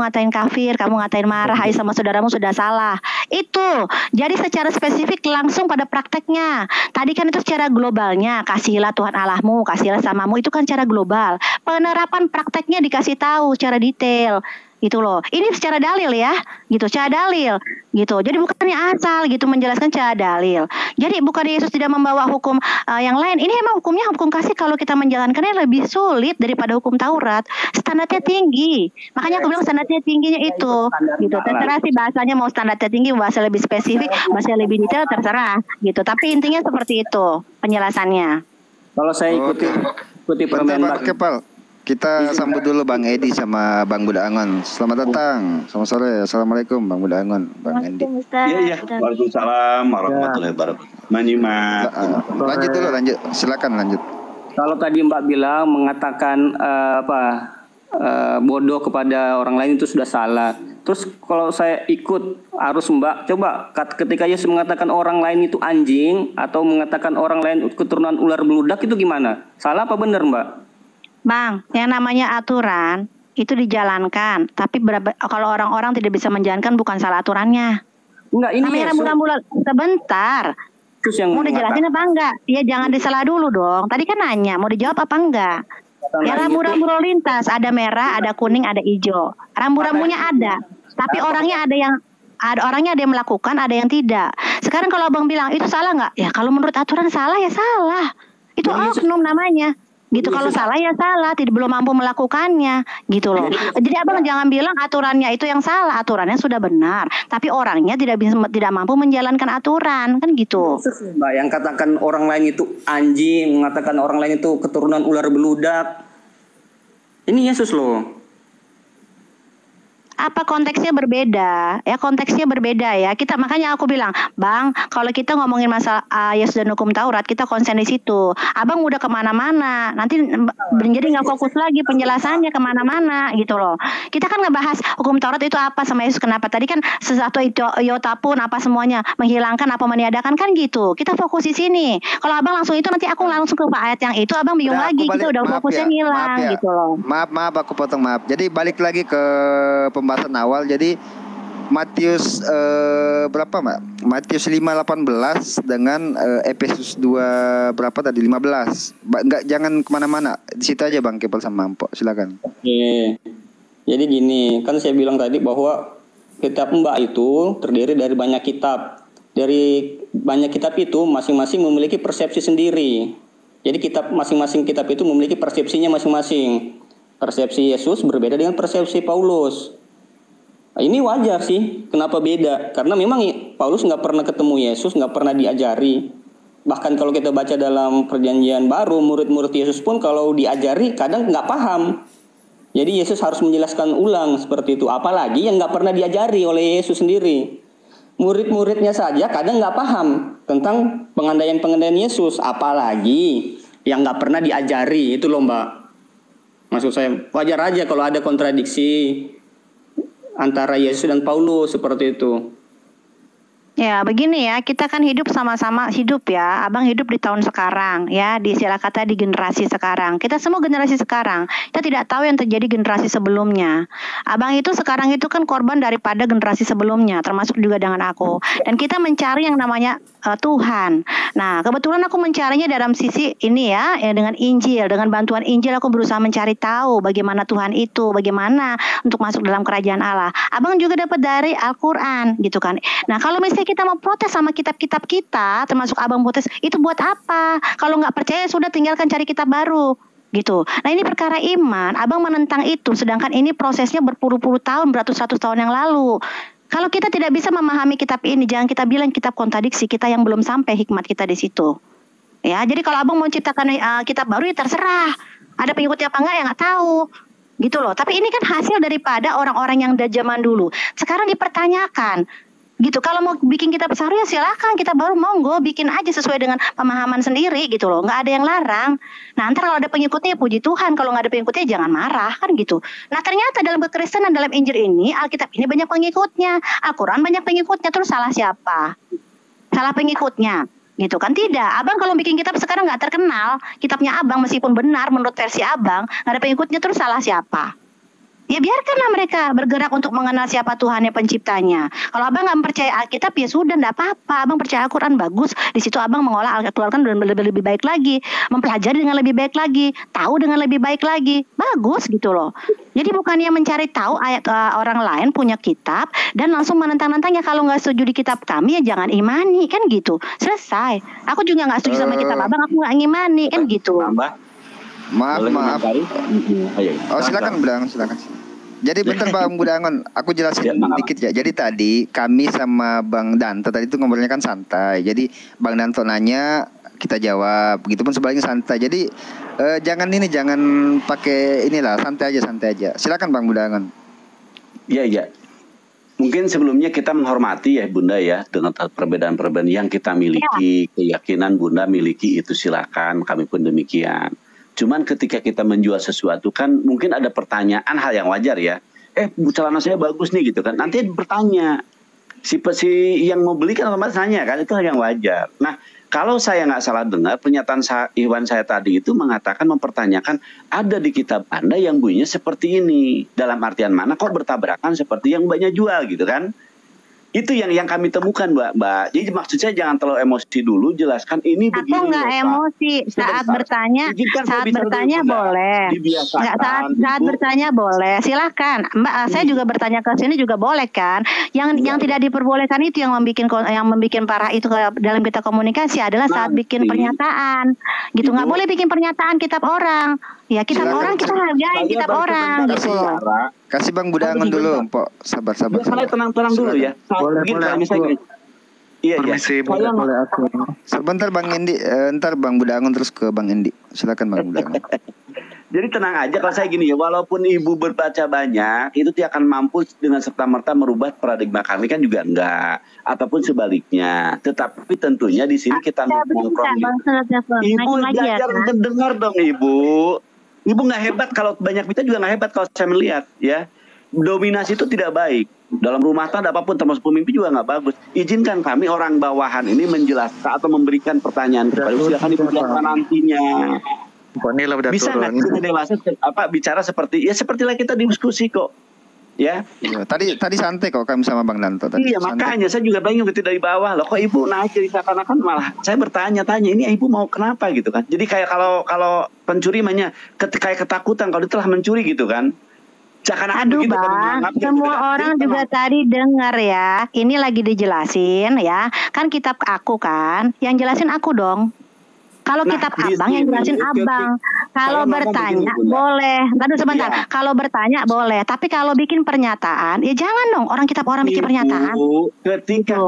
ngatain kafir, kamu ngatain marah, hai sama saudaramu sudah salah. Itu. Jadi secara spesifik langsung pada prakteknya. Tadi kan itu secara globalnya, kasihilah Tuhan Allahmu, kasihilah samamu, itu kan secara global. Penerapan prakteknya dikasih tahu secara detail. Gitu loh. Ini secara dalil ya, gitu, secara dalil, gitu. Jadi bukannya asal gitu menjelaskan secara dalil. Jadi bukan Yesus tidak membawa hukum yang lain. Ini emang hukumnya hukum kasih, kalau kita menjalankannya lebih sulit daripada hukum Taurat. Standarnya tinggi. Makanya aku bilang standarnya tingginya itu, gitu. Terserah sih bahasanya mau standarnya tinggi, bahasa lebih spesifik, bahasa lebih detail, terserah, gitu. Tapi intinya seperti itu penjelasannya. Kalau saya ikuti permen Kepal. Kita sambut dulu Bang Edi sama Bang Budak Angon. Selamat datang. Selamat sore. Assalamualaikum Bang Budak Angon, Bang Edi. Iya. Waalaikumsalam warahmatullahi wabarakatuh. Menyimak. Lanjut. Silakan lanjut. Kalau tadi Mbak bilang mengatakan bodoh kepada orang lain itu sudah salah. Terus kalau saya ikut arus Mbak, coba ketika Yesus mengatakan orang lain itu anjing atau mengatakan orang lain keturunan ular beludak, itu gimana? Salah apa benar Mbak? Bang, yang namanya aturan itu dijalankan, tapi kalau orang-orang tidak bisa menjalankan bukan salah aturannya. Enggak, ini namanya rambu-rambu. Sebentar. Mau dijelasin apa enggak? Ya jangan disalah dulu dong. Tadi kan nanya, mau dijawab apa enggak? Ya rambu-rambu lalu lintas, ada merah, ada kuning, ada hijau. Rambu-rambunya ada, tapi orangnya ada yang melakukan, ada yang tidak. Sekarang kalau Abang bilang itu salah enggak? Ya kalau menurut aturan salah ya salah. Itu oknum namanya. Gitu, kalau salah ya salah, belum mampu melakukannya, gitu loh. Jadi Abang jangan bilang aturannya itu yang salah, aturannya sudah benar, tapi orangnya tidak mampu menjalankan aturan, kan gitu. Mbak, yang katakan orang lain itu anjing, mengatakan orang lain itu keturunan ular beludak, ini Yesus loh. Apa konteksnya berbeda? Ya konteksnya berbeda ya. Makanya aku bilang, Bang, kalau kita ngomongin masalah Yesus dan hukum Taurat, kita konsen di situ. Abang udah kemana-mana, nanti jadi nggak fokus lagi penjelasannya kemana-mana gitu loh. Kita kan ngebahas hukum Taurat itu apa sama Yesus kenapa? Tadi kan sesuatu iota pun apa semuanya, menghilangkan apa meniadakan kan gitu. Kita fokus di sini. Kalau Abang langsung itu nanti aku langsung ke ayat yang itu, Abang bingung lagi gitu, udah fokusnya hilang gitu loh. Maaf aku potong, maaf. Jadi balik lagi ke pembahasan awal. Jadi Matius berapa Mbak? Matius 5:18 dengan Efesus 2 berapa tadi? 15. Enggak, jangan kemana-mana. Di situ aja Bang Kepal sama Mpok. Silakan. Oke. Jadi gini, kan saya bilang tadi bahwa kitab Mbak itu terdiri dari banyak kitab. Dari banyak kitab itu masing-masing memiliki persepsi sendiri. Jadi masing-masing kitab itu memiliki persepsinya masing-masing. Persepsi Yesus berbeda dengan persepsi Paulus. Nah, ini wajar sih, kenapa beda? Karena memang Paulus nggak pernah ketemu Yesus, nggak pernah diajari. Bahkan kalau kita baca dalam perjanjian baru, murid-murid Yesus pun kalau diajari kadang nggak paham. Jadi Yesus harus menjelaskan ulang seperti itu. Apalagi yang nggak pernah diajari oleh Yesus sendiri. Murid-muridnya saja kadang nggak paham tentang pengandaian-pengandaian Yesus. Apalagi yang nggak pernah diajari, itu loh Mbak. Maksud saya, wajar aja kalau ada kontradiksi antara Yesus dan Paulus seperti itu. Ya begini ya, kita kan hidup sama-sama hidup ya. Abang hidup di tahun sekarang ya, di istilah kata di generasi sekarang. Kita semua generasi sekarang. Kita tidak tahu yang terjadi generasi sebelumnya. Abang itu sekarang itu kan korban daripada generasi sebelumnya, termasuk juga dengan aku. Dan kita mencari yang namanya Tuhan. Nah, kebetulan aku mencarinya dalam sisi ini ya dengan Injil, dengan bantuan Injil aku berusaha mencari tahu bagaimana Tuhan itu, bagaimana untuk masuk dalam kerajaan Allah. Abang juga dapat dari Al-Qur'an gitu kan. Nah, kalau misalnya kita mau protes sama kitab-kitab kita, termasuk Abang protes, itu buat apa? Kalau nggak percaya sudah tinggalkan cari kitab baru. Gitu. Nah ini perkara iman, Abang menentang itu, sedangkan ini prosesnya berpuluh-puluh tahun, beratus-ratus tahun yang lalu. Kalau kita tidak bisa memahami kitab ini, jangan kita bilang kitab kontradiksi, kita yang belum sampai hikmat kita di situ. Ya, jadi kalau Abang mau ciptakan kitab baru ya terserah. Ada pengikutnya apa enggak ya nggak tahu. Gitu loh. Tapi ini kan hasil daripada orang-orang yang dari zaman dulu. Sekarang dipertanyakan. Gitu, kalau mau bikin kitab baru ya silakan, kita baru monggo bikin aja sesuai dengan pemahaman sendiri gitu loh, nggak ada yang larang. Nah ntar kalau ada pengikutnya ya puji Tuhan, kalau nggak ada pengikutnya jangan marah kan gitu. Nah ternyata dalam kekristenan, dalam Injil ini, Alkitab ini banyak pengikutnya, Al-Quran banyak pengikutnya, terus salah siapa? Salah pengikutnya gitu kan? Tidak. Abang kalau bikin kitab sekarang nggak terkenal, kitabnya Abang meskipun benar menurut versi Abang, nggak ada pengikutnya, terus salah siapa? Ya biarkanlah mereka bergerak untuk mengenal siapa Tuhannya penciptanya. Kalau abang nggak percaya Alkitab ya sudah, nggak apa-apa. Abang percaya Al-Quran bagus. Di situ abang mengolah Al-Quran dengan lebih baik lagi, mempelajari dengan lebih baik lagi, tahu dengan lebih baik lagi. Bagus gitu loh. Jadi bukannya mencari tahu ayat orang lain punya kitab dan langsung menentang-nentangnya. Kalau nggak setuju di kitab kami ya jangan imani, kan gitu. Selesai. Aku juga nggak setuju sama kitab abang, aku nggak ngimani, kan gitu. Maaf. Oh silakan Budangon, silakan. Jadi bentar Bang Budangon, aku jelasin dikit ya. Jadi tadi kami sama Bang Danto tadi itu ngobrolnya kan santai. Jadi Bang Danto nanya, kita jawab. Begitupun sebaliknya santai. Jadi jangan pakai inilah, santai aja. Silakan Bang Budangon. Iya. Mungkin sebelumnya kita menghormati ya Bunda ya, dengan perbedaan-perbedaan yang kita miliki, keyakinan Bunda miliki itu silakan, kami pun demikian. Cuman ketika kita menjual sesuatu kan mungkin ada pertanyaan, hal yang wajar ya. Celana saya bagus nih gitu kan. Nanti bertanya. Si yang mau beli kan otomatis nanya kan, itu hal yang wajar. Nah, kalau saya nggak salah dengar, pernyataan Iwan saya tadi itu mengatakan, mempertanyakan ada di kitab Anda yang bunyinya seperti ini. Dalam artian mana kok bertabrakan seperti yang Mbaknya jual gitu kan. Itu yang kami temukan Mbak. Jadi maksud saya jangan terlalu emosi dulu, jelaskan ini begini. Aku nggak emosi. Saat bertanya boleh. Saat bertanya boleh. Silahkan Mbak. Saya juga bertanya ke sini juga boleh kan. Yang tidak diperbolehkan itu yang membikin parah itu dalam kita komunikasi adalah saat bikin pernyataan. Gitu, nggak boleh bikin pernyataan kitab orang. Ya kitab orang kita hargai kitab orang gitu. Kasih Bang Budangon dulu, Mpok. Sabar. Saya tenang dulu ya. Boleh aku. Iya. Permisi, boleh aku. Sebentar Bang Indi, ntar Bang Budangon terus ke Bang Indi. Silakan Bang Budangon. Jadi tenang aja kalau saya gini ya, walaupun ibu berbaca banyak, itu tidak akan mampu dengan serta-merta merubah paradigma kami kan juga enggak, ataupun sebaliknya. Tetapi tentunya di sini kita nongkrong. Ibu belajar mendengar dong Ibu. Ibu nggak hebat kalau banyak kita juga nggak hebat kalau saya melihat ya. Dominasi itu tidak baik. Dalam rumah tangga apapun termasuk pemimpin juga nggak bagus. Izinkan kami orang bawahan ini menjelaskan atau memberikan pertanyaan kepada silakan Ibu jelaskan nantinya. Bisa nggak kita dewasa bicara seperti lah kita diskusi kok. Ya. Tadi santai kok kami sama Bang Danto tadi. Iya, makanya saya juga bingung ketika dari bawah loh, kok Ibu naik jadi seakan-akan malah saya bertanya-tanya ini Ibu mau kenapa gitu kan. Jadi kayak kalau pencuri kayak ketakutan kalau dia telah mencuri gitu kan. Aduh Bang, semua orang juga tadi dengar ya. Ini lagi dijelasin ya. Kan kitab aku kan, yang jelasin aku dong. Kalau kitab abang yang jelasin abang. Kalau bertanya boleh. Tadi sebentar. Kalau bertanya boleh. Tapi kalau bikin pernyataan, ya jangan dong. Orang kitab orang bikin pernyataan.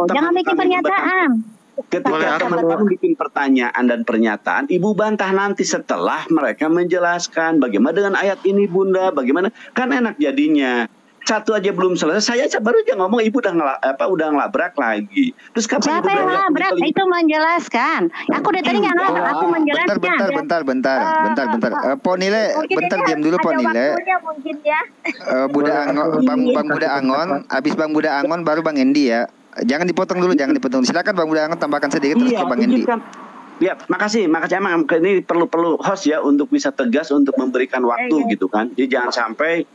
Jangan bikin pernyataan. Ketika teman-teman bikin pertanyaan dan pernyataan, Ibu bantah nanti setelah mereka menjelaskan bagaimana dengan ayat ini Bunda, bagaimana kan enak jadinya. Satu aja belum selesai, saya baru aja ngomong Ibu udah ngelabrak lagi. Terus kapan siapa yang ngelabrak? Itu menjelaskan. Aku dari tadi nggak ngelabrak, aku menjelaskan. Bentar. Ponile, bentar diam dulu Ponile. Bang Buda Angon, habis Bang Buda Angon baru Bang Endi ya. Jangan dipotong dulu. Silakan Bang Budangon tambahkan sedikit terus ke Bang Endi. Ya, makasih. Emang ini perlu host ya untuk bisa tegas untuk memberikan waktu gitu kan. Jadi jangan sampai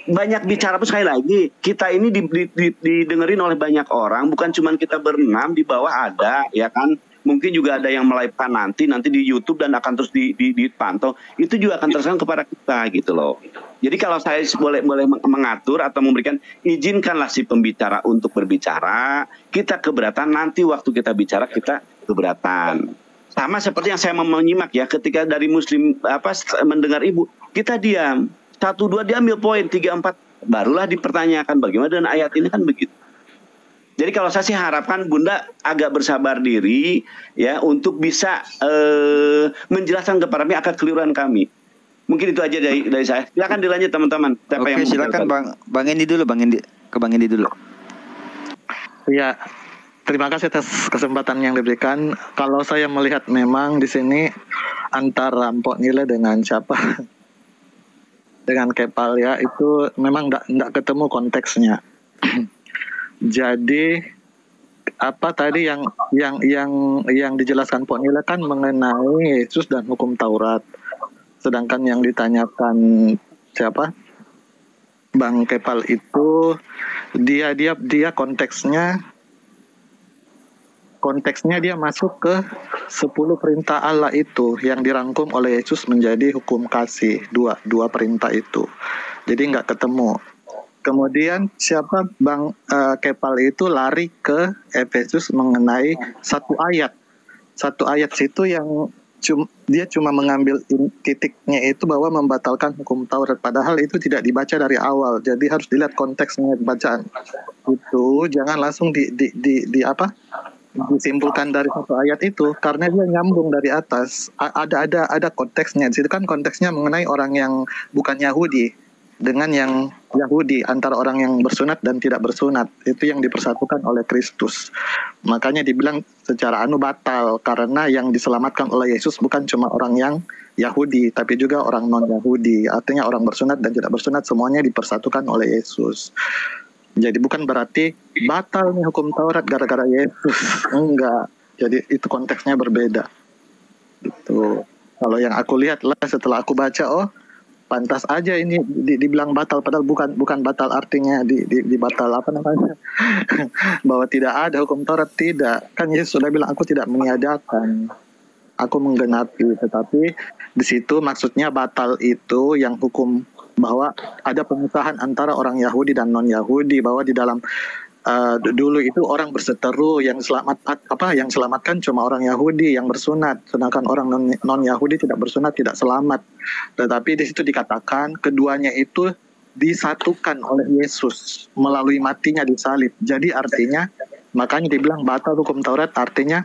banyak bicara pun sekali lagi. Kita ini didengerin oleh banyak orang, bukan cuma kita berenam, di bawah ada ya kan. Mungkin juga ada yang melive-kan nanti di YouTube dan akan terus dipantau. Itu juga akan terserang kepada kita gitu loh. Jadi kalau saya boleh mengatur atau memberikan, izinkanlah si pembicara untuk berbicara. Kita keberatan, nanti waktu kita bicara kita keberatan. Sama seperti yang saya menyimak ya, ketika dari Muslim mendengar Ibu, kita diam. 1, 2 diambil poin, 3, 4 barulah dipertanyakan bagaimana dengan ayat ini kan begitu. Jadi kalau saya sih harapkan Bunda agak bersabar diri ya untuk bisa menjelaskan kepada kami akan keliruan kami. Mungkin itu aja dari saya. Silakan dilanjut teman-teman. Oke, silakan Bang Endi dulu, ke Bang Endi dulu. Ya, terima kasih atas kesempatan yang diberikan. Kalau saya melihat memang di sini antara Mpok Nile dengan siapa? Dengan Kepal ya, itu memang enggak ketemu konteksnya. Jadi apa tadi yang dijelaskan Mpok Nile kan mengenai Yesus dan hukum Taurat. Sedangkan yang ditanyakan siapa? Bang Kepal itu dia konteksnya dia masuk ke 10 perintah Allah itu yang dirangkum oleh Yesus menjadi hukum kasih, dua perintah itu. Jadi nggak ketemu. Kemudian siapa Bang Kepal itu lari ke Efesus mengenai satu ayat situ yang dia cuma mengambil titiknya itu bahwa membatalkan hukum Taurat, padahal itu tidak dibaca dari awal. Jadi harus dilihat konteksnya bacaan itu, jangan langsung disimpulkan dari satu ayat itu, karena dia nyambung dari atas. Ada konteksnya. Di situ kan konteksnya mengenai orang yang bukan Yahudi dengan yang Yahudi, antara orang yang bersunat dan tidak bersunat. Itu yang dipersatukan oleh Kristus. Makanya dibilang secara batal, karena yang diselamatkan oleh Yesus bukan cuma orang yang Yahudi, tapi juga orang non-Yahudi. Artinya orang bersunat dan tidak bersunat semuanya dipersatukan oleh Yesus. Jadi bukan berarti batal nih hukum Taurat gara-gara Yesus. Enggak. Jadi itu konteksnya berbeda. Gitu. Kalau yang aku lihat lah setelah aku baca, pantas aja ini dibilang batal, padahal bukan batal artinya di batal apa namanya bahwa tidak ada hukum Taurat, tidak. Kan Yesus sudah bilang, aku tidak meniadakan, aku menggenapi. Tetapi di situ maksudnya batal itu yang hukum, bahwa ada pemisahan antara orang Yahudi dan non Yahudi, bahwa di dalam dulu itu orang berseteru, yang selamatkan cuma orang Yahudi yang bersunat, sedangkan orang non Yahudi tidak bersunat tidak selamat. Tetapi di situ dikatakan keduanya itu disatukan oleh Yesus melalui matinya di salib. Jadi artinya, makanya dibilang batal hukum Taurat, artinya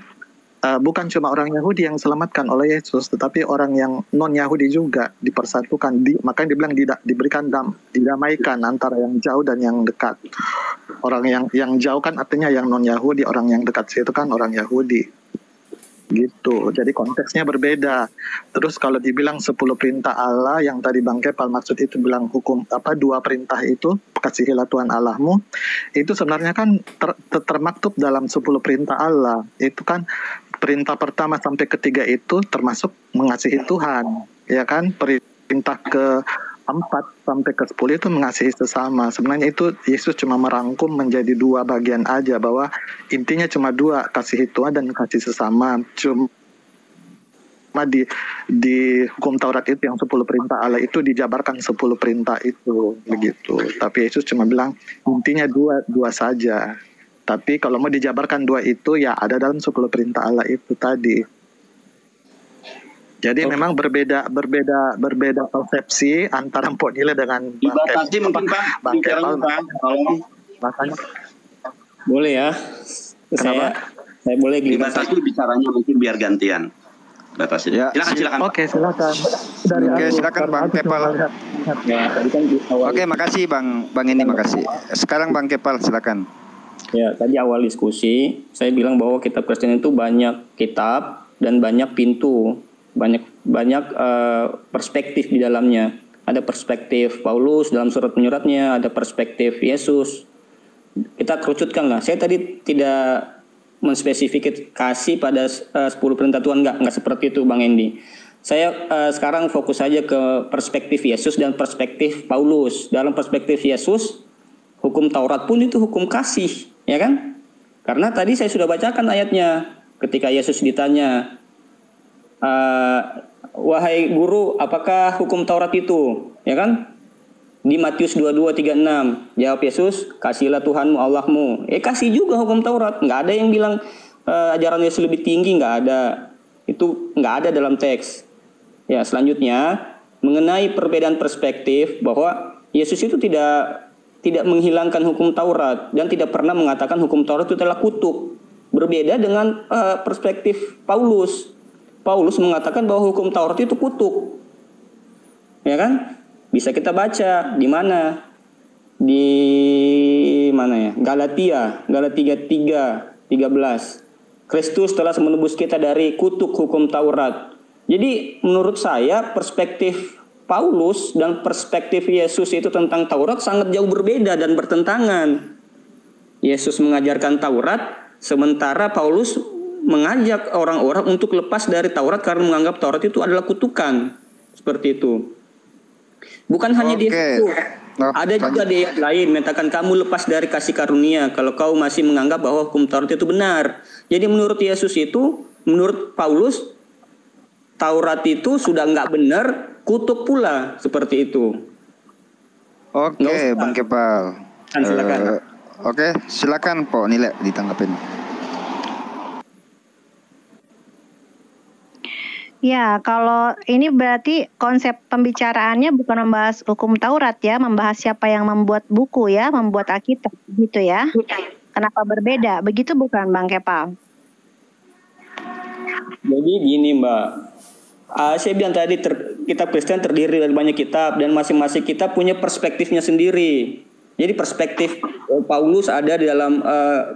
bukan cuma orang Yahudi yang diselamatkan oleh Yesus, tetapi orang yang non Yahudi juga dipersatukan. Makanya dibilang diberikan didamaikan antara yang jauh dan yang dekat. Orang yang jauh kan artinya yang non Yahudi, orang yang dekat situ kan orang Yahudi. Gitu. Jadi konteksnya berbeda. Terus kalau dibilang 10 perintah Allah yang tadi Bang Kepal maksud itu bilang hukum 2 perintah itu, kasihilah Tuhan Allahmu, itu sebenarnya kan termaktub dalam 10 perintah Allah. Itu kan perintah pertama sampai ketiga itu termasuk mengasihi Tuhan, ya kan? Perintah ke-4 sampai ke-10 itu mengasihi sesama. Sebenarnya itu Yesus cuma merangkum menjadi 2 bagian aja, bahwa intinya cuma 2, kasihi Tuhan dan kasih sesama. Cuma di hukum Taurat itu yang 10 perintah Allah itu dijabarkan 10 perintah itu begitu. Tapi Yesus cuma bilang intinya 2 saja. Tapi kalau mau dijabarkan 2 itu ya ada dalam 10 perintah Allah itu tadi. Jadi memang berbeda persepsi antara Mpok Nile dengan dibatasi mungkin Pak bicaranya Pak. Makanya boleh ya. Saya boleh dibatasi bicaranya mungkin biar gantian. Batasi. Ya. Silakan. Oke, silakan. Silakan Bang Kepal. Ya, tadi kan di awal. Oke, makasih Bang ini, makasih. Sekarang Bang Kepal silakan. Ya, tadi awal diskusi saya bilang bahwa kitab Kristen itu banyak kitab dan banyak pintu, banyak perspektif di dalamnya. Ada perspektif Paulus dalam surat penyuratnya, ada perspektif Yesus. Kita kerucutkan lah. Saya tadi tidak menspesifikasi pada 10 perintah Tuhan, enggak seperti itu Bang Endi. Saya sekarang fokus saja ke perspektif Yesus dan perspektif Paulus. Dalam perspektif Yesus, hukum Taurat pun itu hukum kasih, ya kan? Karena tadi saya sudah bacakan ayatnya ketika Yesus ditanya, wahai guru, apakah hukum Taurat itu? Ya kan? Di Matius 22:36, jawab Yesus, kasihilah Tuhanmu Allahmu. Kasih juga hukum Taurat. Nggak ada yang bilang ajaran Yesus lebih tinggi, nggak ada. Itu nggak ada dalam teks. Ya, selanjutnya mengenai perbedaan perspektif, bahwa Yesus itu tidak menghilangkan hukum Taurat dan tidak pernah mengatakan hukum Taurat itu adalah kutuk. Berbeda dengan perspektif Paulus. Paulus mengatakan bahwa hukum Taurat itu kutuk. Ya kan? Bisa kita baca di mana? Di mana ya? Galatia 3:13. Kristus telah menebus kita dari kutuk hukum Taurat. Jadi menurut saya perspektif Paulus dan perspektif Yesus itu tentang Taurat sangat jauh berbeda dan bertentangan. Yesus mengajarkan Taurat, sementara Paulus mengajak orang-orang untuk lepas dari Taurat karena menganggap Taurat itu adalah kutukan. Seperti itu. Bukan hanya di situ. Oh, Ada juga di ayat lain menyatakan kamu lepas dari kasih karunia kalau kau masih menganggap bahwa hukum Taurat itu benar. Jadi menurut Yesus itu, menurut Paulus, Taurat itu sudah nggak benar, kutuk pula seperti itu. Oke, Nggak usah. Bang Kepal. Silakan. Oke, silakan Po Nile ditanggapin. Ya, kalau ini berarti konsep pembicaraannya bukan membahas hukum Taurat ya, membahas siapa yang membuat buku ya, membuat Alkitab gitu ya. Kenapa berbeda? Begitu bukan Bang Kepal? Jadi gini Mbak, saya bilang tadi kitab Kristen terdiri dari banyak kitab dan masing-masing kitab punya perspektifnya sendiri. Jadi perspektif Paulus ada di dalam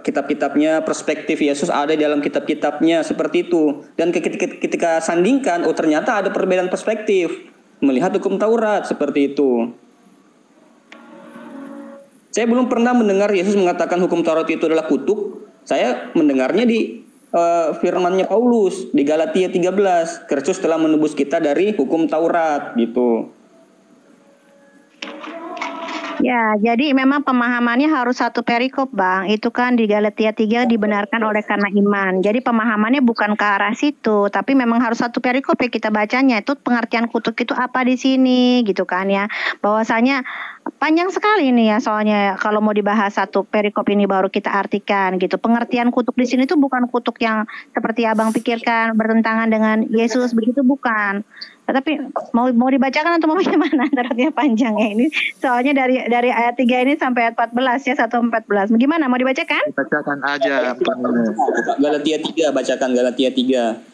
kitab-kitabnya, perspektif Yesus ada di dalam kitab-kitabnya, seperti itu. Dan ketika sandingkan, oh ternyata ada perbedaan perspektif melihat hukum Taurat, seperti itu. Saya belum pernah mendengar Yesus mengatakan hukum Taurat itu adalah kutuk. Saya mendengarnya di firman-Nya Paulus di Galatia 13. Kristus telah menebus kita dari hukum Taurat, gitu. Ya, jadi memang pemahamannya harus satu perikop, Bang. Itu kan di Galatia 3 dibenarkan oleh karena iman. Jadi pemahamannya bukan ke arah situ, tapi memang harus satu perikop ya kita bacanya. Itu pengertian kutuk itu apa di sini, gitu kan ya. Bahwasanya panjang sekali nih ya, soalnya kalau mau dibahas satu perikop ini baru kita artikan gitu. Pengertian kutuk di sini tuh bukan kutuk yang seperti Abang pikirkan bertentangan dengan Yesus, begitu bukan. Tapi mau dibacakan atau mau gimana? Artinya panjang ya ini. Soalnya dari ayat 3 ini sampai ayat 14 ya, 1-14. Bagaimana? Mau dibacakan? Bacakan aja. Galatia 3, bacakan Galatia 3.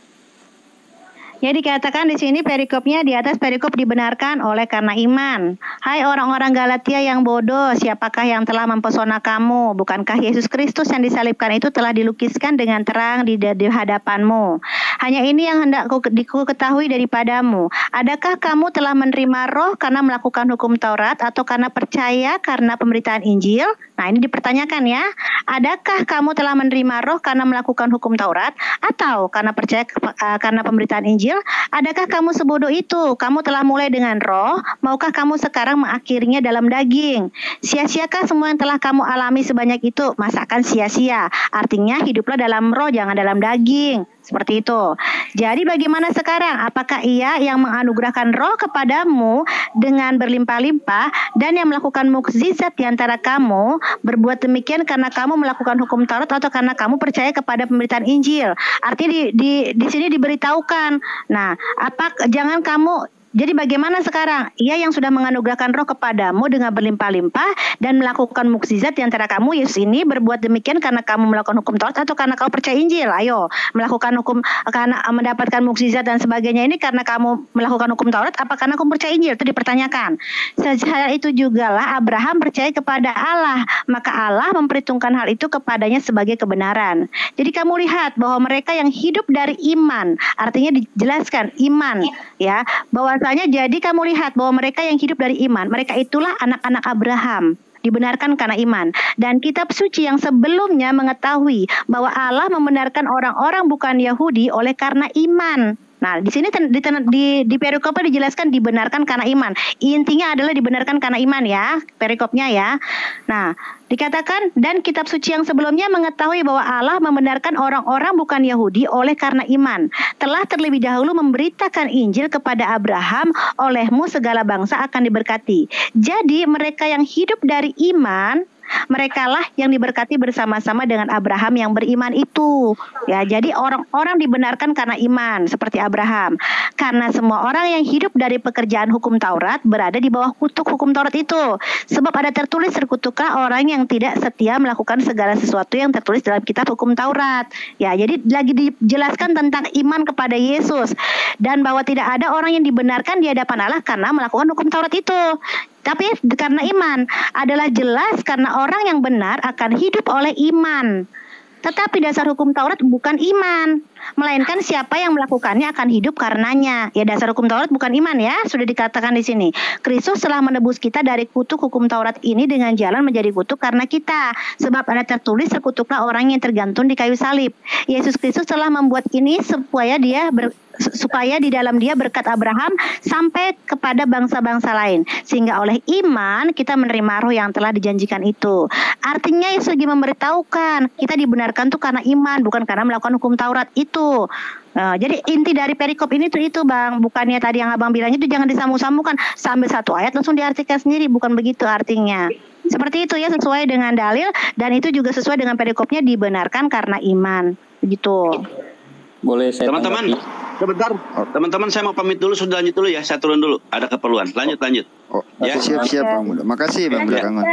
Ya dikatakan di sini perikopnya di atas perikop dibenarkan oleh karena iman. Hai orang-orang Galatia yang bodoh, siapakah yang telah mempesona kamu? Bukankah Yesus Kristus yang disalibkan itu telah dilukiskan dengan terang di hadapanmu? Hanya ini yang hendak ku ketahui daripadamu. Adakah kamu telah menerima roh karena melakukan hukum Taurat atau karena percaya karena pemberitaan Injil? Nah ini dipertanyakan ya. Adakah kamu telah menerima roh karena melakukan hukum Taurat atau karena percaya karena pemberitaan Injil? Adakah kamu sebodoh itu? Kamu telah mulai dengan roh, maukah kamu sekarang mengakhirinya dalam daging? Sia-siakah semua yang telah kamu alami sebanyak itu? Masakan sia-sia? Artinya hiduplah dalam roh, jangan dalam daging. Seperti itu. Jadi bagaimana sekarang? Apakah Ia yang menganugerahkan roh kepadamu dengan berlimpah-limpah dan yang melakukan mukjizat di antara kamu berbuat demikian karena kamu melakukan hukum Taurat atau karena kamu percaya kepada pemberitaan Injil? Artinya di sini diberitahukan. Nah, jangan kamu. Jadi bagaimana sekarang? Ia yang sudah menganugerahkan roh kepadamu dengan berlimpah-limpah dan melakukan mukjizat di antara kamu, Yesus ini berbuat demikian karena kamu melakukan hukum Taurat atau karena kamu percaya Injil? Ayo, melakukan hukum karena mendapatkan mukjizat dan sebagainya ini karena kamu melakukan hukum Taurat apa karena kamu percaya Injil? Itu dipertanyakan. Sejarah itu jugalah Abraham percaya kepada Allah, maka Allah memperhitungkan hal itu kepadanya sebagai kebenaran. Jadi kamu lihat bahwa mereka yang hidup dari iman, artinya dijelaskan iman ya, bahwa jadi kamu lihat bahwa mereka yang hidup dari iman, mereka itulah anak-anak Abraham, dibenarkan karena iman. Dan kitab suci yang sebelumnya mengetahui bahwa Allah membenarkan orang-orang bukan Yahudi oleh karena iman. Nah, di sini di perikopnya dijelaskan dibenarkan karena iman. Intinya adalah dibenarkan karena iman ya, perikopnya ya. Nah, dikatakan dan kitab suci yang sebelumnya mengetahui bahwa Allah membenarkan orang-orang bukan Yahudi oleh karena iman. Telah terlebih dahulu memberitakan Injil kepada Abraham, olehmu segala bangsa akan diberkati. Jadi mereka yang hidup dari iman, merekalah yang diberkati bersama-sama dengan Abraham yang beriman itu. Ya, jadi orang-orang dibenarkan karena iman seperti Abraham. Karena semua orang yang hidup dari pekerjaan hukum Taurat berada di bawah kutuk hukum Taurat itu. Sebab ada tertulis terkutuklah orang yang tidak setia melakukan segala sesuatu yang tertulis dalam kitab hukum Taurat. Ya, jadi lagi dijelaskan tentang iman kepada Yesus dan bahwa tidak ada orang yang dibenarkan di hadapan Allah karena melakukan hukum Taurat itu. Tapi karena iman adalah jelas karena orang yang benar akan hidup oleh iman. Tetapi dasar hukum Taurat bukan iman, melainkan siapa yang melakukannya akan hidup karenanya. Ya, dasar hukum Taurat bukan iman ya, sudah dikatakan di sini. Kristus telah menebus kita dari kutuk hukum Taurat ini dengan jalan menjadi kutuk karena kita. Sebab ada tertulis terkutuklah orang yang tergantung di kayu salib. Yesus Kristus telah membuat ini supaya dia supaya di dalam dia berkat Abraham sampai kepada bangsa-bangsa lain, sehingga oleh iman kita menerima roh yang telah dijanjikan itu. Artinya Yesus lagi memberitahukan kita dibenarkan tuh karena iman, bukan karena melakukan hukum Taurat itu. Jadi inti dari perikop ini tuh itu Bang, bukannya tadi yang Abang bilang itu jangan disambung-sambungkan sambil satu ayat langsung diartikan sendiri, bukan begitu artinya. Seperti itu ya, sesuai dengan dalil, dan itu juga sesuai dengan perikopnya dibenarkan karena iman. Begitu. Boleh saya Teman-teman, tanggapi? sebentar. Teman-teman, saya mau pamit dulu, sudah lanjut dulu ya. Saya turun dulu. Ada keperluan. Lanjut. Oh, Ya. siap Bang Muda. Makasih Bang Belakangan.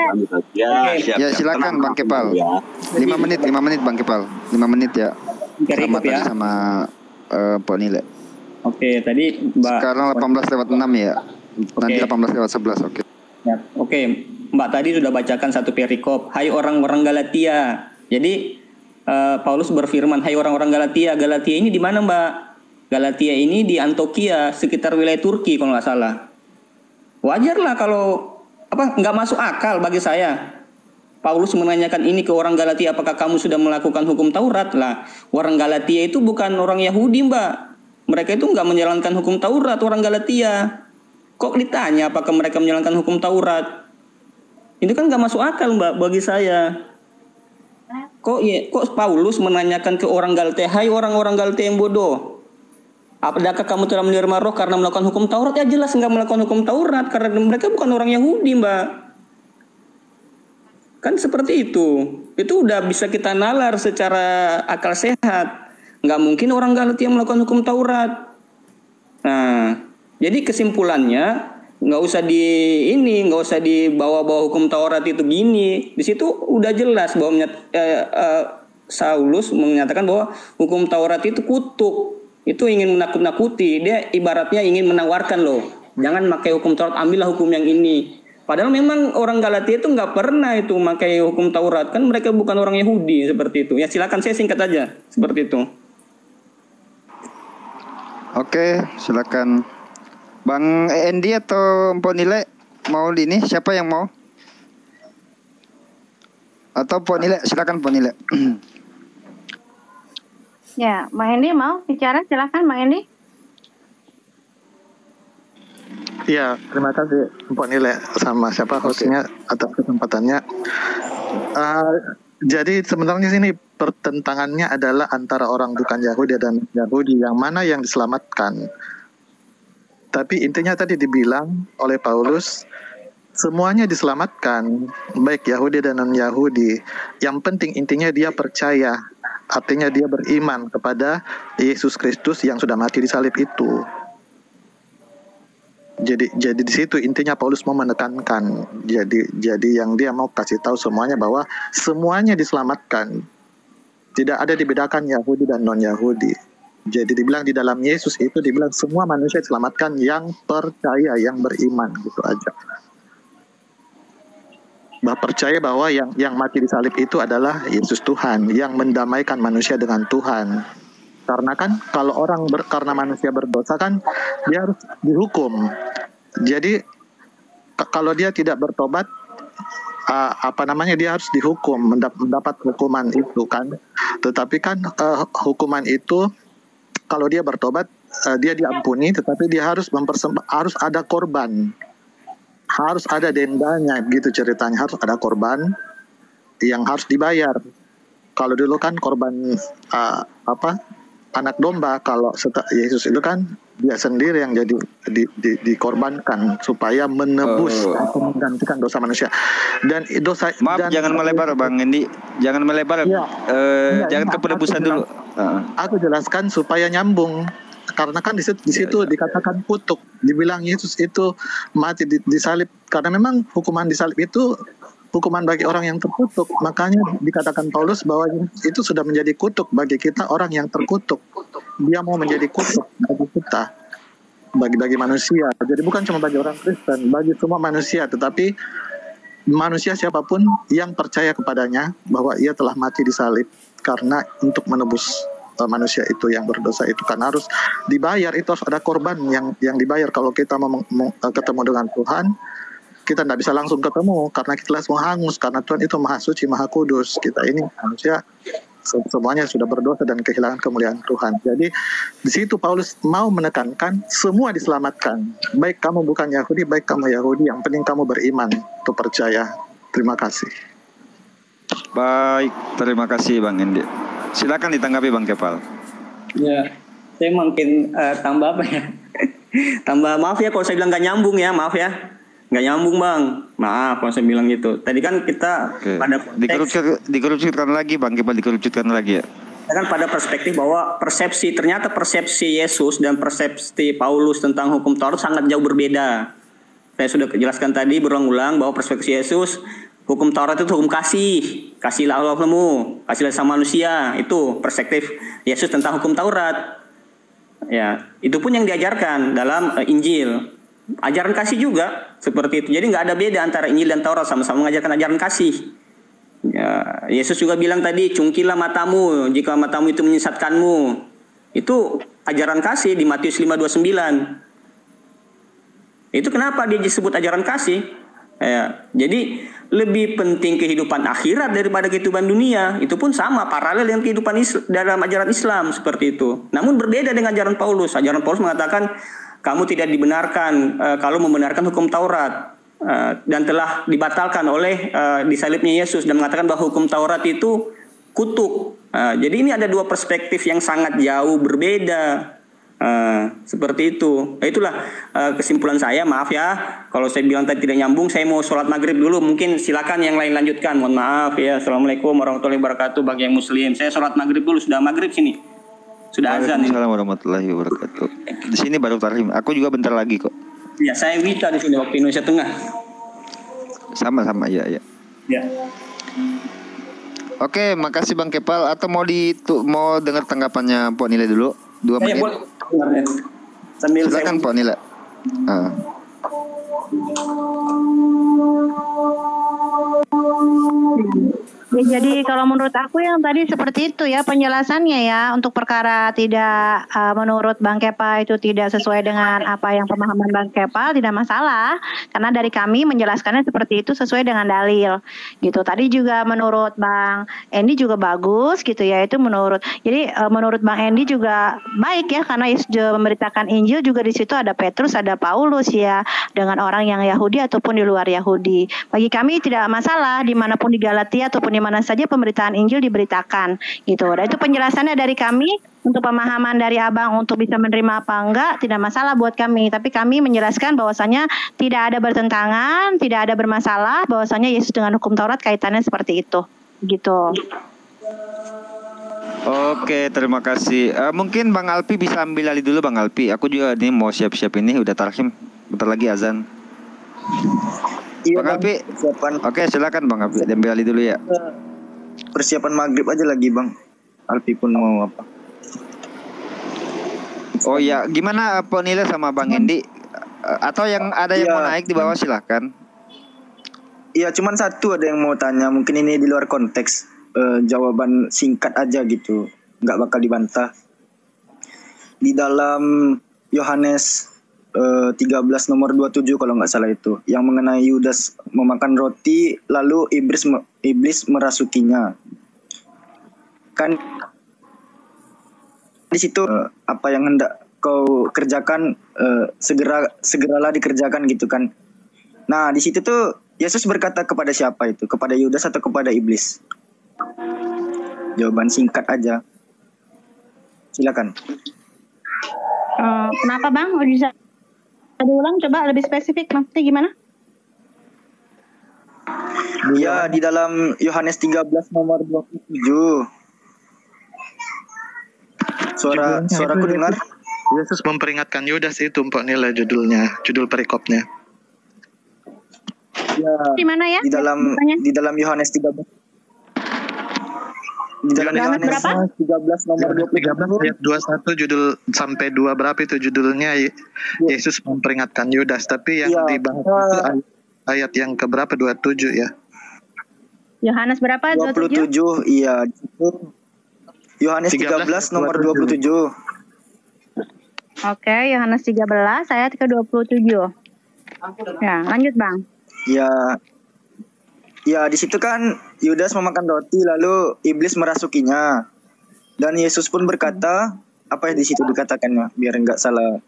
Ya, siap. Ya silakan Bang Kepal. Ya. 5 menit Bang Kepal. 5 menit ya. Sama Perikop tadi ya. sama Pak Nile. Oke, tadi Mbak. Sekarang 18:06 ya. Nanti Oke. 18:11. Oke. Ya, oke, Mbak tadi sudah bacakan satu perikop. Hai orang-orang Galatia. Jadi Paulus berfirman, hai orang-orang Galatia. Galatia ini di mana Mbak? Galatia ini di Antioquia, sekitar wilayah Turki kalau nggak salah. Wajarlah kalau nggak masuk akal bagi saya. Paulus menanyakan ini ke orang Galatia, apakah kamu sudah melakukan hukum Taurat? Lah, orang Galatia itu bukan orang Yahudi Mbak. Mereka itu nggak menjalankan hukum Taurat, orang Galatia. Kok ditanya apakah mereka menjalankan hukum Taurat? Itu kan nggak masuk akal Mbak bagi saya. Kok Paulus menanyakan ke orang Galatia, hai orang-orang Galatia yang bodoh, apakah kamu telah menerima roh karena melakukan hukum Taurat? Ya jelas nggak melakukan hukum Taurat karena mereka bukan orang Yahudi Mbak. Kan seperti itu. Itu udah bisa kita nalar secara akal sehat. Nggak mungkin orang Galatia melakukan hukum Taurat. Nah, jadi kesimpulannya nggak usah dibawa-bawa hukum Taurat itu gini. Di situ udah jelas bahwa Saulus menyatakan bahwa hukum Taurat itu kutuk, itu ingin menakut-nakuti. Dia ibaratnya ingin menawarkan loh, jangan pakai hukum Taurat, ambillah hukum yang ini. Padahal memang orang Galatia itu nggak pernah itu pakai hukum Taurat, kan mereka bukan orang Yahudi seperti itu. Ya silakan, saya singkat aja seperti itu. Oke, silakan. Bang Endi atau Mpok Nile mau ini? Siapa yang mau? Atau Mpok Nile? Silakan Mpok Nile. Ya, Mbak Endi mau bicara, silakan Mbak Endi. Ya, terima kasih Mpok Nile sama siapa hostnya atas kesempatannya. Jadi sebenarnya sini pertentangannya adalah antara orang bukan Yahudi dan Yahudi, yang mana yang diselamatkan. Tapi intinya tadi dibilang oleh Paulus, semuanya diselamatkan, baik Yahudi dan non-Yahudi. Yang penting intinya dia percaya, artinya dia beriman kepada Yesus Kristus yang sudah mati di salib itu. Jadi di situ intinya Paulus mau menekankan. Jadi yang dia mau kasih tahu semuanya bahwa semuanya diselamatkan. Tidak ada dibedakan Yahudi dan non-Yahudi. Jadi dibilang di dalam Yesus itu dibilang semua manusia diselamatkan yang percaya, yang beriman, gitu aja. Percaya bahwa yang mati di salib itu adalah Yesus Tuhan yang mendamaikan manusia dengan Tuhan. Karena kan kalau orang karena manusia berdosa kan dia harus dihukum. Jadi kalau dia tidak bertobat, dia harus dihukum, mendapat hukuman itu kan. Tetapi kan hukuman itu kalau dia bertobat, dia diampuni, tetapi dia harus harus ada korban, harus ada dendanya, gitu ceritanya, harus ada korban yang harus dibayar. Kalau dulu kan korban anak domba, kalau Yesus itu kan dia sendiri yang jadi dikorbankan supaya menebus atau menggantikan dosa manusia. Dan dosa. Maaf, jangan melebar Bang Endi, jangan melebar. Ya, jangan ke penebusan dulu. Aku jelaskan supaya nyambung. Karena kan di situ dikatakan kutuk, dibilang Yesus itu mati di salib. Karena memang hukuman di salib itu hukuman bagi orang yang terkutuk. Makanya dikatakan Paulus bahwa itu sudah menjadi kutuk bagi kita, orang yang terkutuk. Dia mau menjadi kutuk bagi kita, bagi manusia. Jadi bukan cuma bagi orang Kristen, bagi semua manusia. Tetapi manusia siapapun yang percaya kepadanya bahwa ia telah mati di salib karena untuk menebus manusia itu yang berdosa itu kan harus dibayar. Itu harus ada korban yang dibayar. Kalau kita mau ketemu dengan Tuhan, kita tidak bisa langsung ketemu karena kita semua hangus, karena Tuhan itu maha suci, maha kudus. Kita ini manusia semuanya sudah berdosa dan kehilangan kemuliaan Tuhan. Jadi di situ Paulus mau menekankan semua diselamatkan. Baik kamu bukan Yahudi, baik kamu Yahudi, yang penting kamu beriman atau percaya. Terima kasih. Baik, terima kasih Bang Endi. Silakan ditanggapi Bang Kepal. Ya, saya mungkin tambah apa ya? Tambah maaf ya kalau saya bilang nggak nyambung ya, maaf ya. Nggak nyambung Bang, maaf kalau saya bilang gitu. Tadi kan kita pada dikerucutkan lagi Bang Kepal, dikerucutkan lagi ya. Kan pada perspektif bahwa ternyata persepsi Yesus dan persepsi Paulus tentang hukum Taurat sangat jauh berbeda. Saya sudah jelaskan tadi berulang-ulang bahwa perspektif Yesus, hukum Taurat itu hukum kasihlah Allahmu, kasihlah sama manusia, itu perspektif Yesus tentang hukum Taurat. Ya, itu pun yang diajarkan dalam Injil. Ajaran kasih juga seperti itu. Jadi nggak ada beda antara Injil dan Taurat, sama-sama mengajarkan ajaran kasih. Ya, Yesus juga bilang tadi, cungkilah matamu jika matamu itu menyesatkanmu. Itu ajaran kasih di Matius 5:29. Itu kenapa dia disebut ajaran kasih? Ya, jadi lebih penting kehidupan akhirat daripada kehidupan dunia. Itu pun sama, paralel dengan kehidupan dalam ajaran Islam seperti itu. Namun berbeda dengan ajaran Paulus. Ajaran Paulus mengatakan kamu tidak dibenarkan kalau membenarkan hukum Taurat dan telah dibatalkan oleh disalibnya Yesus, dan mengatakan bahwa hukum Taurat itu kutuk. Jadi ini ada dua perspektif yang sangat jauh berbeda. Seperti itu. Itulah kesimpulan saya. Maaf ya kalau saya bilang tadi tidak nyambung. Saya mau sholat maghrib dulu. Mungkin silakan yang lain lanjutkan. Mohon maaf ya. Assalamualaikum warahmatullahi wabarakatuh bagi yang muslim. Saya sholat maghrib dulu. Sudah maghrib sini. Sudah azan ini. Assalamualaikum warahmatullahi wabarakatuh. Di sini baru tarhim. Aku juga bentar lagi kok. Ya, saya Wita di sini waktu Indonesia Tengah. Sama-sama ya. Ya. Oke, makasih Bang Kepal. Atau mau dengar tanggapannya Pok Nile dulu? 2 menit. Sambil silakan Pok Nile. Ya, jadi kalau menurut aku yang tadi seperti itu ya penjelasannya ya, untuk perkara tidak menurut Bang Kepa itu tidak sesuai dengan apa yang pemahaman Bang Kepa, tidak masalah karena dari kami menjelaskannya seperti itu sesuai dengan dalil gitu. Tadi juga menurut Bang Endi juga bagus gitu ya, itu menurut Bang Endi juga baik ya, karena Yesus memberitakan Injil juga di situ ada Petrus, ada Paulus ya, dengan orang yang Yahudi ataupun di luar Yahudi. Bagi kami tidak masalah dimanapun di Galatia ataupun di mana saja pemberitaan Injil diberitakan gitu. Dan itu penjelasannya dari kami. Untuk pemahaman dari Abang untuk bisa menerima apa enggak tidak masalah buat kami, tapi kami menjelaskan bahwasanya tidak ada bertentangan, tidak ada bermasalah, bahwasanya Yesus dengan hukum Taurat kaitannya seperti itu gitu. Oke, terima kasih. Mungkin Bang Alpi bisa ambil alih dulu Bang Alpi. Aku juga ini mau siap-siap ini, udah tarhim, bentar lagi azan. Iya, Bang Alpi, oke silakan Bang Alpi, ambil alih dulu ya. Persiapan maghrib aja lagi Bang. Alpi pun mau apa? Oh ya, gimana Pok Nile sama Bang Endi? Atau yang ada yang mau naik di bawah silahkan. Iya, cuman satu ada yang mau tanya. Mungkin ini di luar konteks. Jawaban singkat aja gitu, nggak bakal dibantah. Di dalam Yohanes 13 nomor 27 kalau nggak salah itu, yang mengenai Yudas memakan roti lalu iblis merasukinya. Kan di situ apa yang hendak kau kerjakan segeralah dikerjakan gitu kan. Nah, di situ tuh Yesus berkata kepada siapa itu? Kepada Yudas atau kepada iblis? Jawaban singkat aja. Silakan. Kenapa Bang? Bisa diulang coba lebih spesifik maksudnya gimana? Ya, di dalam Yohanes 13 nomor 27. Suaraku dengar? Yesus memperingatkan Yudas itu Mpok Nila judul perikopnya. Ya, di mana ya? Di dalam Yohanes 13. Di dalam Yohanes 13 nomor 13 ayat 21 judul sampai 2 berapa itu judulnya Yesus memperingatkan Yudas, tapi yang dibahas itu ayat yang ke berapa 27 ya. Yohanes berapa? 27 iya. Yohanes 13 nomor 27. Oke, Yohanes 13 ayat ke-27. Ya, lanjut Bang. Ya. Ya, di situ kan Yudas memakan roti lalu iblis merasukinya. Dan Yesus pun berkata, apa yang di situ dikatakannya biar enggak salah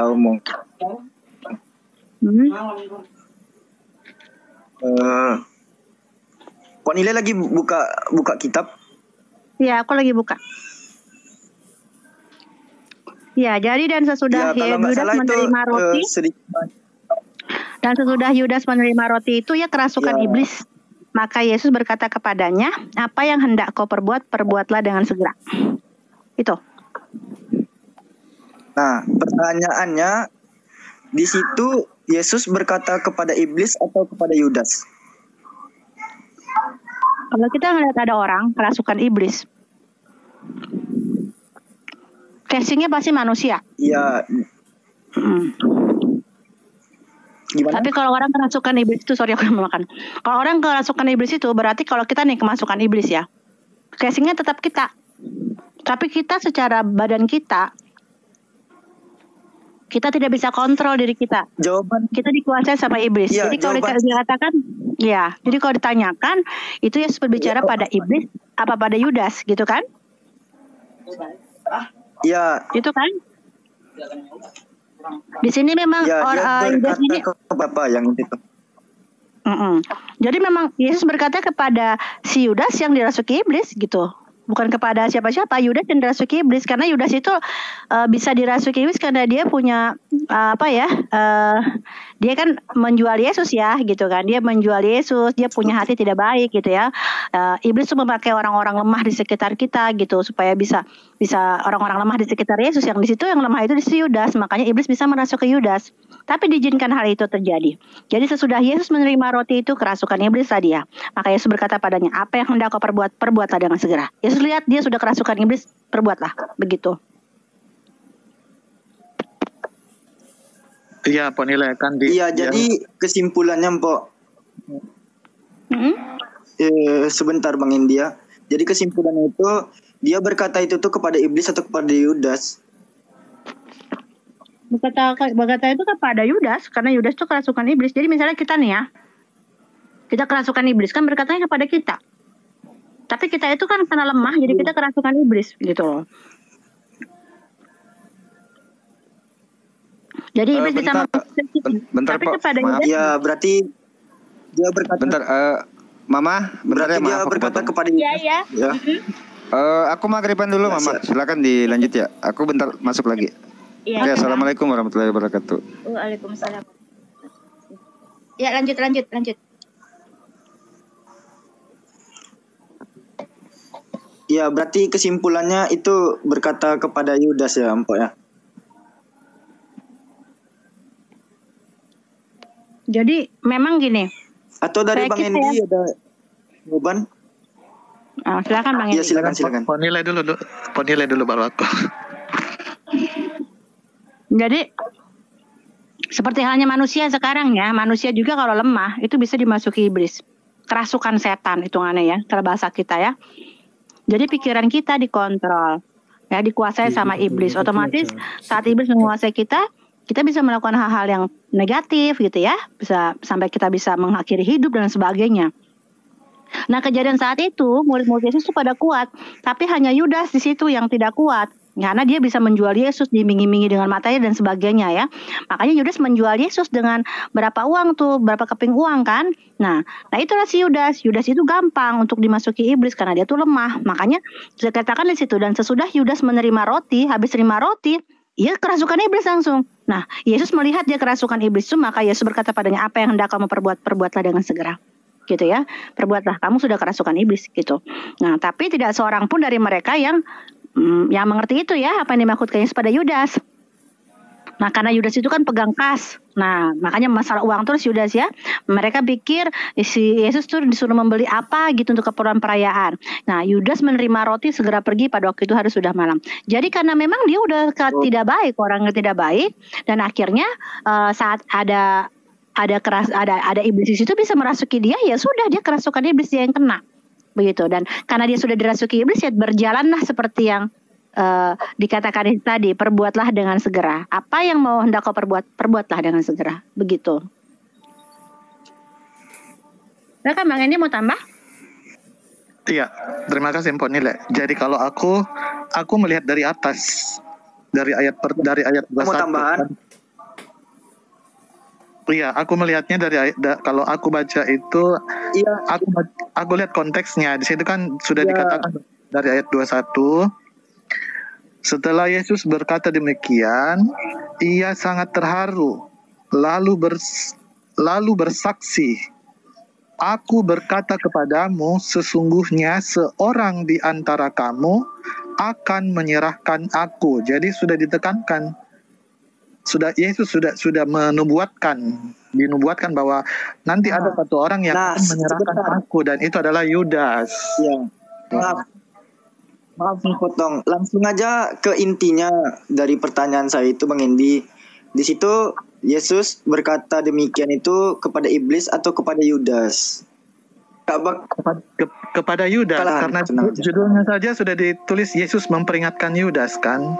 omong. Pok Nile lagi buka kitab. Ya, aku lagi buka. Ya, jadi dan sesudah Ya, kalau nggak Yudas salah itu menerima roti, dan sesudah Yudas menerima roti itu ya kerasukan Ya. iblis. Maka Yesus berkata kepadanya, apa yang hendak kau perbuat, perbuatlah dengan segera. Itu. Nah, pertanyaannya di situ Yesus berkata kepada iblis atau kepada Yudas? Kalau kita ngeliat ada orang kerasukan iblis, casingnya pasti manusia. Ya, gimana? Tapi kalau orang kerasukan iblis itu, sorry aku mau makan. Kalau orang kerasukan iblis itu berarti kalau kita nih kemasukan iblis ya, casingnya tetap kita. Tapi kita secara badan kita tidak bisa kontrol diri kita. Jawaban Kita dikuasai sama iblis. Iya, Jadi kalau jawaban- dikatakan, ya. Jadi kalau ditanyakan, itu Yesus berbicara pada iblis apa pada Yudas, gitu kan? ya, Itu kan? Di sini memang ya dia Yudas berkata ini. ke Bapa yang itu. Jadi memang Yesus berkata kepada si Yudas yang dirasuki iblis gitu. Bukan kepada siapa-siapa, Yudas yang dirasuki iblis. Karena Yudas itu bisa dirasuki iblis karena dia punya dia kan menjual Yesus ya gitu kan. Dia menjual Yesus, dia punya hati tidak baik gitu ya. Iblis tuh memakai orang-orang lemah di sekitar kita gitu supaya bisa orang-orang lemah di sekitar Yesus, yang di situ yang lemah itu di si Yudas. Makanya iblis bisa merasuki Yudas. Tapi diizinkan hal itu terjadi. Jadi sesudah Yesus menerima roti itu, kerasukan iblis tadi ya. Maka Yesus berkata padanya, apa yang hendak kau perbuat, perbuatlah dengan segera. Yesus lihat dia sudah kerasukan iblis, perbuatlah. Begitu. Iya, Pok Nile kan di. Iya, jadi kesimpulannya Mpok. Sebentar Bang India. Jadi kesimpulannya itu dia berkata itu tuh kepada iblis atau kepada Yudas? Berkata itu kepada Yudas, karena Yudas itu kerasukan iblis. Jadi misalnya kita nih ya, kita kerasukan iblis kan berkatanya kepada kita. Tapi kita itu kan karena lemah, jadi kita kerasukan iblis gitu loh. Jadi iblis bisa bentar, tapi Pak. kepada Maaf. Yudas, Ya, berarti dia berkata Bentar, Mama, bentar berarti ya, dia maaf aku berkata potong. kepada iya Yudas. ya. Ya. Aku maghriban dulu, Ya, Mama. siap. Silakan dilanjut ya. Aku bentar masuk lagi. Iya. Ya, assalamualaikum warahmatullahi wabarakatuh. Waalaikumsalam. Ya, lanjut. Ya, berarti kesimpulannya itu berkata kepada Yudas ya, Mpok ya. Jadi memang gini. Atau dari Kayak Bang kita Endi ada jawaban? Silakan Bang Iya, Endi. silakan. Pok Nile dulu baru aku. Jadi seperti halnya manusia sekarang ya, manusia juga kalau lemah itu bisa dimasuki iblis, kerasukan setan hitungannya ya, kalau bahasa kita ya. Jadi pikiran kita dikontrol, ya dikuasai sama iblis. Otomatis saat iblis menguasai kita bisa melakukan hal-hal yang negatif gitu ya, bisa sampai kita bisa mengakhiri hidup dan sebagainya. Nah kejadian saat itu murid-murid Yesus itu pada kuat, tapi hanya Yudas di situ yang tidak kuat. Karena dia bisa menjual Yesus, diiming-imingi dengan matanya dan sebagainya ya. Makanya Yudas menjual Yesus dengan berapa uang tuh, berapa keping uang kan. Nah itulah si Yudas. Yudas itu gampang untuk dimasuki iblis karena dia tuh lemah. Makanya saya katakan di situ, dan sesudah Yudas menerima roti, habis terima roti, ia kerasukan iblis langsung. Nah Yesus melihat dia kerasukan iblis itu, maka Yesus berkata padanya, apa yang hendak kamu perbuat, perbuatlah dengan segera. Gitu ya, perbuatlah, kamu sudah kerasukan iblis gitu. Nah tapi tidak seorang pun dari mereka yang mengerti itu ya, apa yang dimaksudkan Yesus pada Yudas. Nah karena Yudas itu kan pegang kas. Nah makanya masalah uang terus Yudas ya. Mereka pikir si Yesus tuh disuruh membeli apa gitu untuk keperluan perayaan. Nah Yudas menerima roti, segera pergi pada waktu itu hari sudah malam. Jadi karena memang dia udah tidak baik, orangnya tidak baik, dan akhirnya saat ada iblis di situ bisa merasuki dia, ya sudah dia kerasukan iblis, dia yang kena. Begitu. Dan karena dia sudah dirasuki iblis, ya berjalanlah seperti yang dikatakan tadi, perbuatlah dengan segera. Apa yang mau hendak kau perbuat, perbuatlah dengan segera. Begitu. Silakan Bang Endi mau tambah? Iya, terima kasih Mpok Nile. Jadi kalau aku melihat dari atas, dari ayat 21. Mau tambahan? Iya, aku melihatnya dari kalau aku baca itu, Iya. aku lihat konteksnya. Di situ kan sudah dikatakan dari ayat 21. Setelah Yesus berkata demikian, ia sangat terharu, lalu bersaksi, aku berkata kepadamu, sesungguhnya seorang di antara kamu akan menyerahkan aku. Jadi sudah ditekankan, Yesus sudah dinubuatkan bahwa nanti ada satu orang yang akan menyerahkan aku, dan itu adalah Yudas. Ya. Maaf potong. Langsung aja ke intinya dari pertanyaan saya itu Bang Endi. Di situ Yesus berkata demikian itu kepada iblis atau kepada Yudas? Kepada Yudas, karena judulnya saja sudah ditulis Yesus memperingatkan Yudas kan.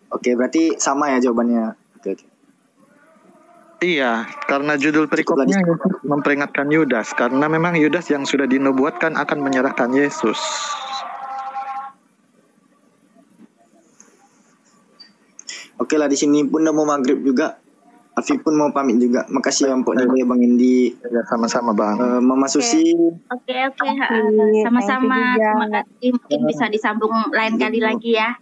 Oke, berarti sama ya jawabannya. Oke. Iya, karena judul perikopnya Yesus memperingatkan Yudas, karena memang Yudas yang sudah dinubuatkan akan menyerahkan Yesus. Oke lah, di sini pun udah mau maghrib juga. Afi pun mau pamit juga. Makasih ya Mpok Nile, Bang Endi. Ya, sama-sama Bang. Mama Susi. Oke. Sama-sama. Terima kasih. Mungkin bisa disambung lain kali lagi ya.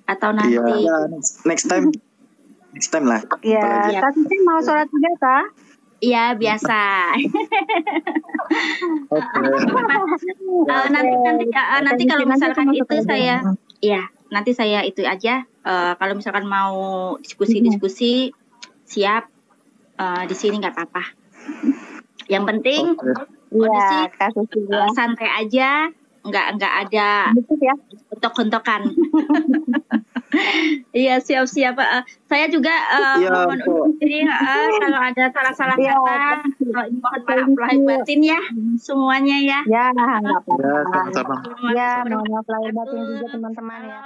Atau nanti. Ya, next time lah. Iya. Tapi mau sholat juga kah? Iya, biasa. Nanti kalau misalkan itu saya, ya nanti saya itu aja. Kalau misalkan mau diskusi siap, di sini nggak apa-apa. Yang penting kondisi santai aja, nggak ada bentok-bentokan. Iya, siap-siap. Saya juga mohon undur diri kalau ada salah-salah kata. Mohon maaf lahir batin ya semuanya ya. Ya, nggak apa-apa. Ya, sama-sama. Ya, mohon maaf lahir batin juga teman-teman ya.